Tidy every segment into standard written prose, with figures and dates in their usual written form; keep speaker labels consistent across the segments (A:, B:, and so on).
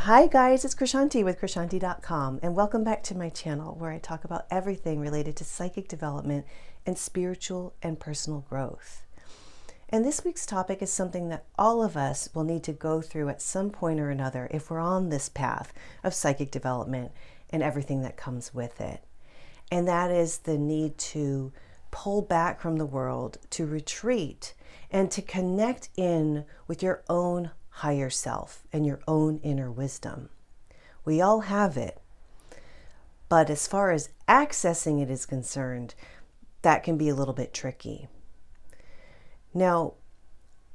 A: Hi guys, it's Krishanti with Krishanti.com, and welcome back to my channel where I talk about everything related to psychic development and spiritual and personal growth. And this week's topic is something that all of us will need to go through at some point or another if we're on this path of psychic development and everything that comes with it. And that is the need to pull back from the world, to retreat, and to connect in with your own higher self and your own inner wisdom. We all have it, but as far as accessing it is concerned, that can be a little bit tricky. Now,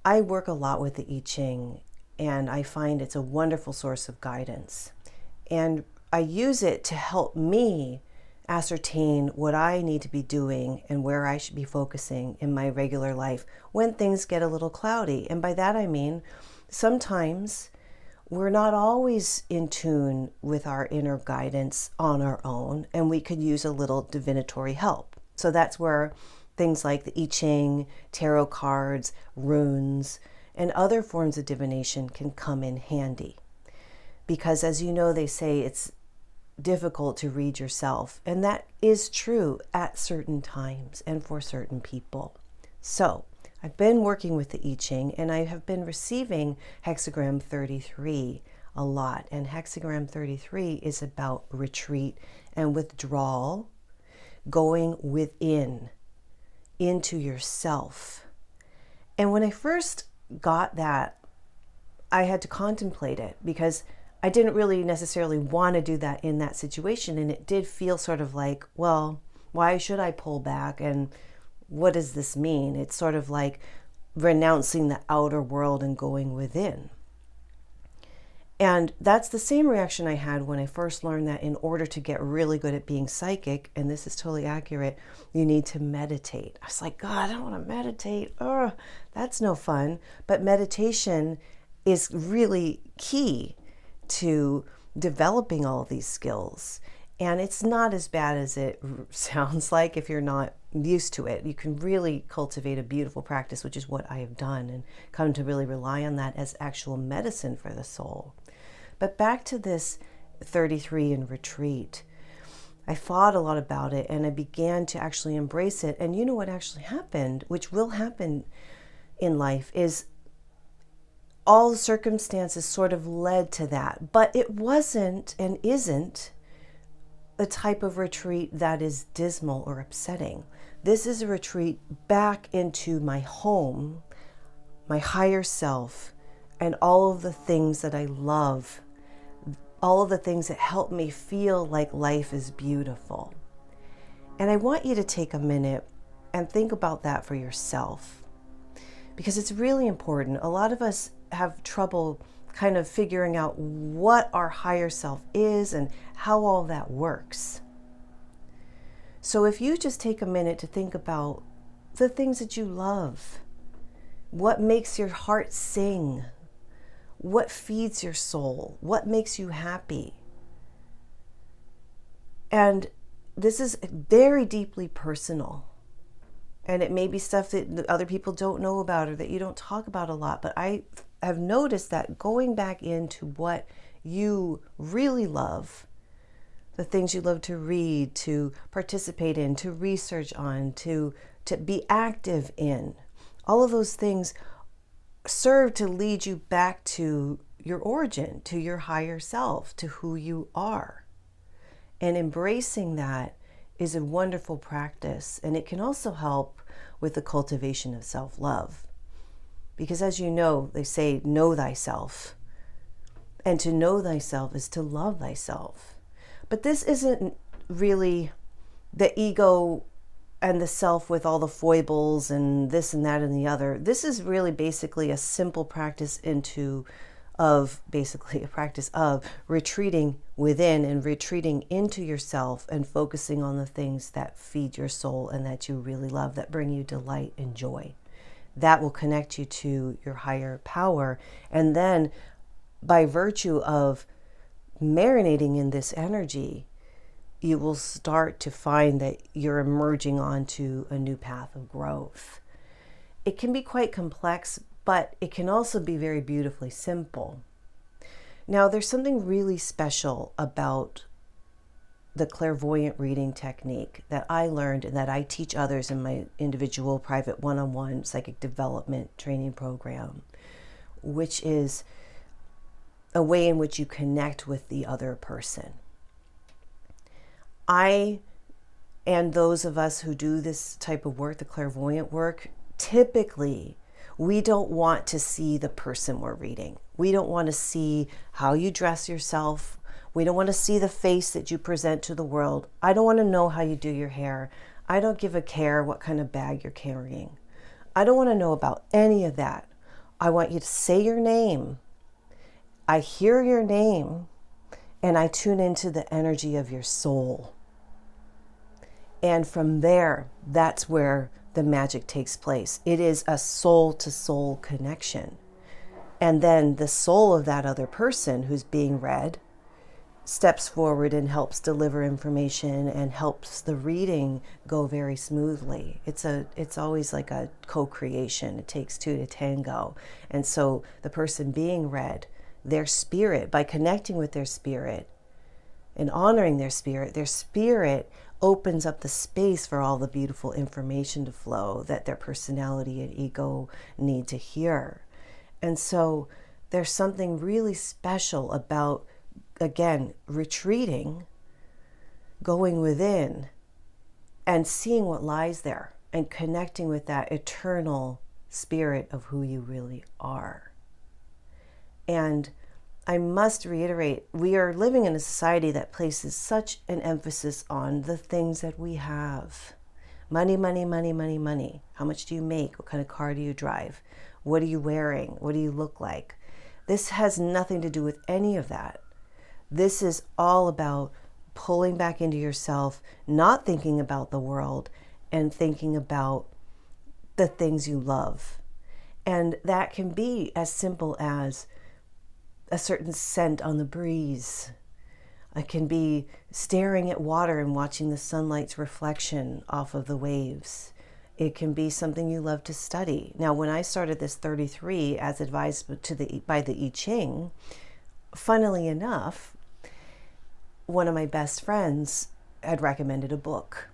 A: I work a lot with the I Ching, and I find it's a wonderful source of guidance. And I use it to help me ascertain what I need to be doing and where I should be focusing in my regular life when things get a little cloudy. And by that I mean, sometimes we're not always in tune with our inner guidance on our own, and we could use a little divinatory help. So that's where things like the I Ching, tarot cards, runes, and other forms of divination can come in handy. Because as you know, they say it's difficult to read yourself, and that is true at certain times and for certain people. So I've been working with the I Ching, and I have been receiving hexagram 33 a lot. And hexagram 33 is about retreat and withdrawal, going within, into yourself. And when I first got that, I had to contemplate it because I didn't really necessarily want to do that in that situation. And it did feel sort of like, well, why should I pull back? And what does this mean? It's sort of like renouncing the outer world and going within. And that's the same reaction I had when I first learned that in order to get really good at being psychic, and this is totally accurate, you need to meditate. I was like, God, I don't want to meditate. Oh, that's no fun. But meditation is really key to developing all these skills. And it's not as bad as it sounds like if you're not used to it. You can really cultivate a beautiful practice, which is what I have done, and come to really rely on that as actual medicine for the soul. But back to this 33 and retreat. I thought a lot about it, and I began to actually embrace it. And you know what actually happened, which will happen in life, is all the circumstances sort of led to that. But it wasn't and isn't a type of retreat that is dismal or upsetting. This is a retreat back into my home, my higher self, and all of the things that I love, all of the things that help me feel like life is beautiful. And I want you to take a minute and think about that for yourself, because it's really important. A lot of us have trouble kind of figuring out what our higher self is and how all that works. So if you just take a minute to think about the things that you love, what makes your heart sing, what feeds your soul, what makes you happy. And this is very deeply personal. And it may be stuff that other people don't know about or that you don't talk about a lot, but I have noticed that going back into what you really love, the things you love to read, to participate in, to research on, to be active in, all of those things serve to lead you back to your origin, to your higher self, to who you are. And embracing that is a wonderful practice, and it can also help with the cultivation of self-love. Because as you know, they say, know thyself. And to know thyself is to love thyself. But this isn't really the ego and the self with all the foibles and this and that and the other. This is really basically a simple practice of retreating within and retreating into yourself and focusing on the things that feed your soul and that you really love, that bring you delight and joy. That will connect you to your higher power. And then by virtue of marinating in this energy, you will start to find that you're emerging onto a new path of growth. It can be quite complex, but it can also be very beautifully simple. Now, there's something really special about the clairvoyant reading technique that I learned and that I teach others in my individual private one-on-one psychic development training program, which is a way in which you connect with the other person. I and those of us who do this type of work, the clairvoyant work, typically we don't want to see the person we're reading. We don't want to see how you dress yourself. We don't want to see the face that you present to the world. I don't want to know how you do your hair. I don't give a care what kind of bag you're carrying. I don't want to know about any of that. I want you to say your name. I hear your name and I tune into the energy of your soul. And from there, that's where the magic takes place. It is a soul-to-soul connection. And then the soul of that other person who's being read steps forward and helps deliver information and helps the reading go very smoothly. It's always like a co-creation. It takes two to tango. And so the person being read, their spirit, by connecting with their spirit and honoring their spirit opens up the space for all the beautiful information to flow that their personality and ego need to hear. And so there's something really special about, again, retreating, going within, and seeing what lies there and connecting with that eternal spirit of who you really are. And I must reiterate, we are living in a society that places such an emphasis on the things that we have. Money, money, money, money, money. How much do you make? What kind of car do you drive? What are you wearing? What do you look like? This has nothing to do with any of that. This is all about pulling back into yourself, not thinking about the world, and thinking about the things you love. And that can be as simple as a certain scent on the breeze. It can be staring at water and watching the sunlight's reflection off of the waves. It can be something you love to study. Now, when I started this 33 as advised by the I Ching, funnily enough, one of my best friends had recommended a book,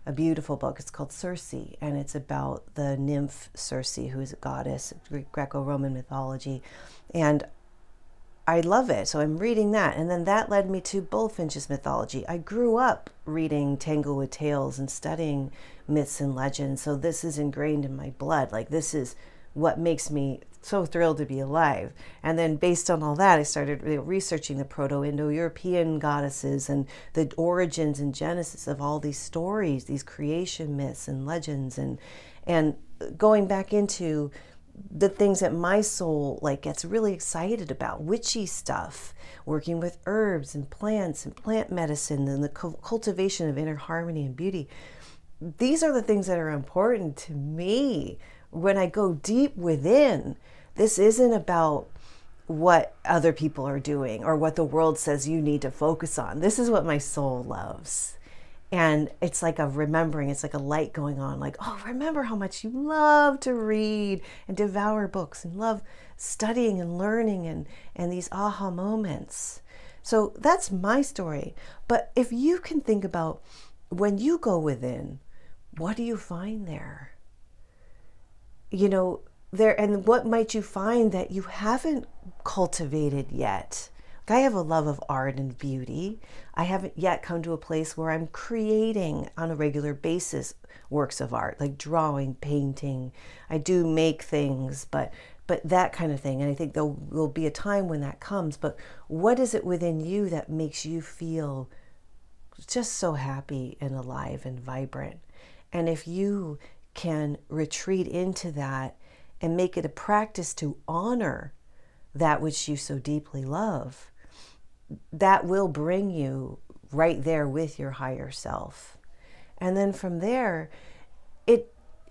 A: a beautiful book. It's called Circe, and it's about the nymph Circe, who is a goddess of Greco-Roman mythology. And I love it. So I'm reading that. And then that led me to Bullfinch's mythology. I grew up reading Tanglewood Tales and studying myths and legends. So this is ingrained in my blood. Like, this is what makes me so thrilled to be alive. And then based on all that, I started researching the Proto-Indo-European goddesses and the origins and genesis of all these stories, these creation myths and legends, and going back into the things that my soul gets really excited about, witchy stuff, working with herbs and plants and plant medicine and the cultivation of inner harmony and beauty. These are the things that are important to me when I go deep within. This isn't about what other people are doing or what the world says you need to focus on. This is what my soul loves. And it's like a remembering, it's like a light going on, like, oh, remember how much you love to read and devour books and love studying and learning and these aha moments. So that's my story. But if you can think about when you go within, what do you find there? And what might you find that you haven't cultivated yet? I have a love of art and beauty. I haven't yet come to a place where I'm creating on a regular basis works of art, like drawing, painting. I do make things, but that kind of thing. And I think there will be a time when that comes. But what is it within you that makes you feel just so happy and alive and vibrant? And if you can retreat into that and make it a practice to honor that which you so deeply love, that will bring you right there with your higher self. And then from there,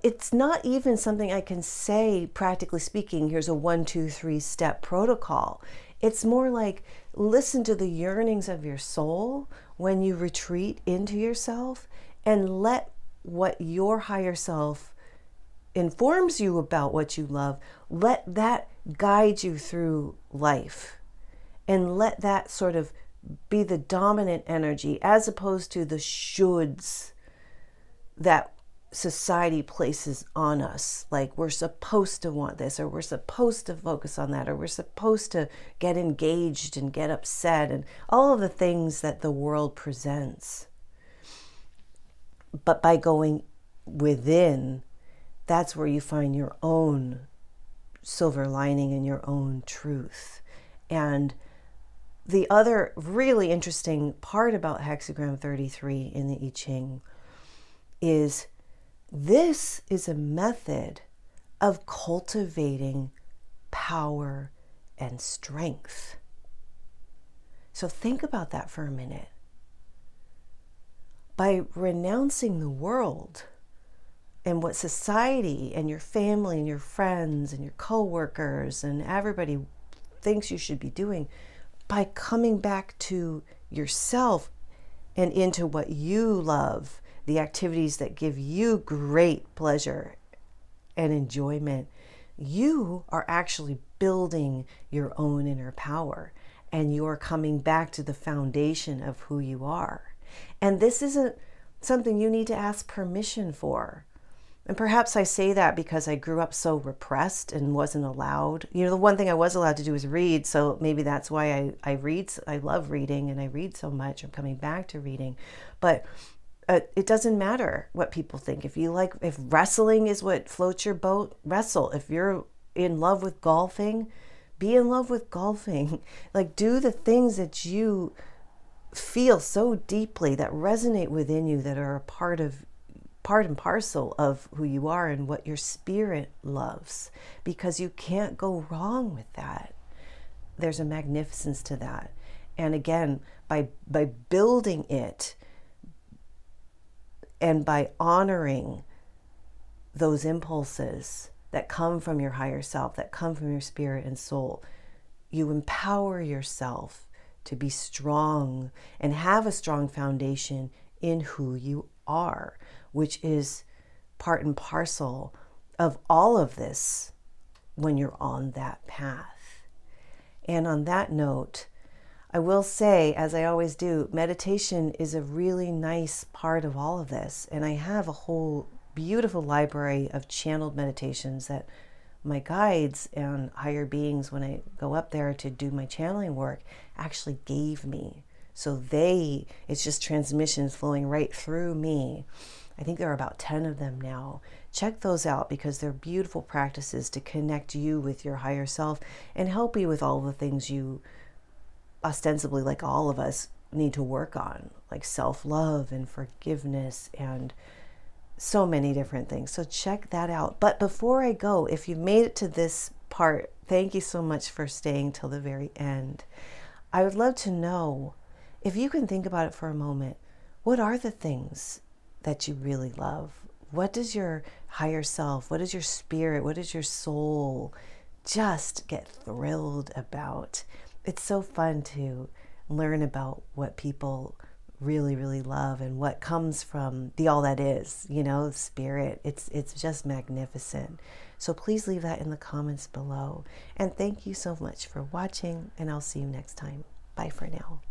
A: it's not even something I can say, practically speaking, here's a 1, 2, 3 step protocol. It's more like listen to the yearnings of your soul when you retreat into yourself and let what your higher self informs you about what you love, let that guide you through life. and let that sort of be the dominant energy as opposed to the shoulds that society places on us. Like we're supposed to want this, or we're supposed to focus on that, or we're supposed to get engaged and get upset, and all of the things that the world presents. But by going within, that's where you find your own silver lining and your own truth. And the other really interesting part about hexagram 33 in the I Ching is this is a method of cultivating power and strength. So think about that for a minute. By renouncing the world and what society and your family and your friends and your coworkers and everybody thinks you should be doing, by coming back to yourself and into what you love, the activities that give you great pleasure and enjoyment, you are actually building your own inner power, and you're coming back to the foundation of who you are. And this isn't something you need to ask permission for. And perhaps I say that because I grew up so repressed and wasn't allowed. You know, the one thing I was allowed to do is read, so maybe that's why I read. I love reading and I read so much. I'm coming back to reading. But it doesn't matter what people think. If wrestling is what floats your boat, wrestle. If you're in love with golfing, be in love with golfing. Like, do the things that you feel so deeply, that resonate within you, that are a part and parcel of who you are and what your spirit loves, because you can't go wrong with that. There's a magnificence to that. And again, by building it and by honoring those impulses that come from your higher self, that come from your spirit and soul, you empower yourself to be strong and have a strong foundation in who you are, which is part and parcel of all of this when you're on that path. And on that note, I will say, as I always do, meditation is a really nice part of all of this. And I have a whole beautiful library of channeled meditations that my guides and higher beings, when I go up there to do my channeling work, actually gave me. So it's just transmissions flowing right through me. I think there are about 10 of them now. Check those out, because they're beautiful practices to connect you with your higher self and help you with all the things you ostensibly, like all of us, need to work on, like self-love and forgiveness and so many different things. So check that out. But before I go, if you made it to this part, thank you so much for staying till the very end. I would love to know, if you can think about it for a moment, what are the things that you really love? What does your higher self, what does your spirit, what does your soul just get thrilled about? It's so fun to learn about what people really, really love and what comes from the all that is, spirit. It's just magnificent. So please leave that in the comments below. And thank you so much for watching, and I'll see you next time. Bye for now.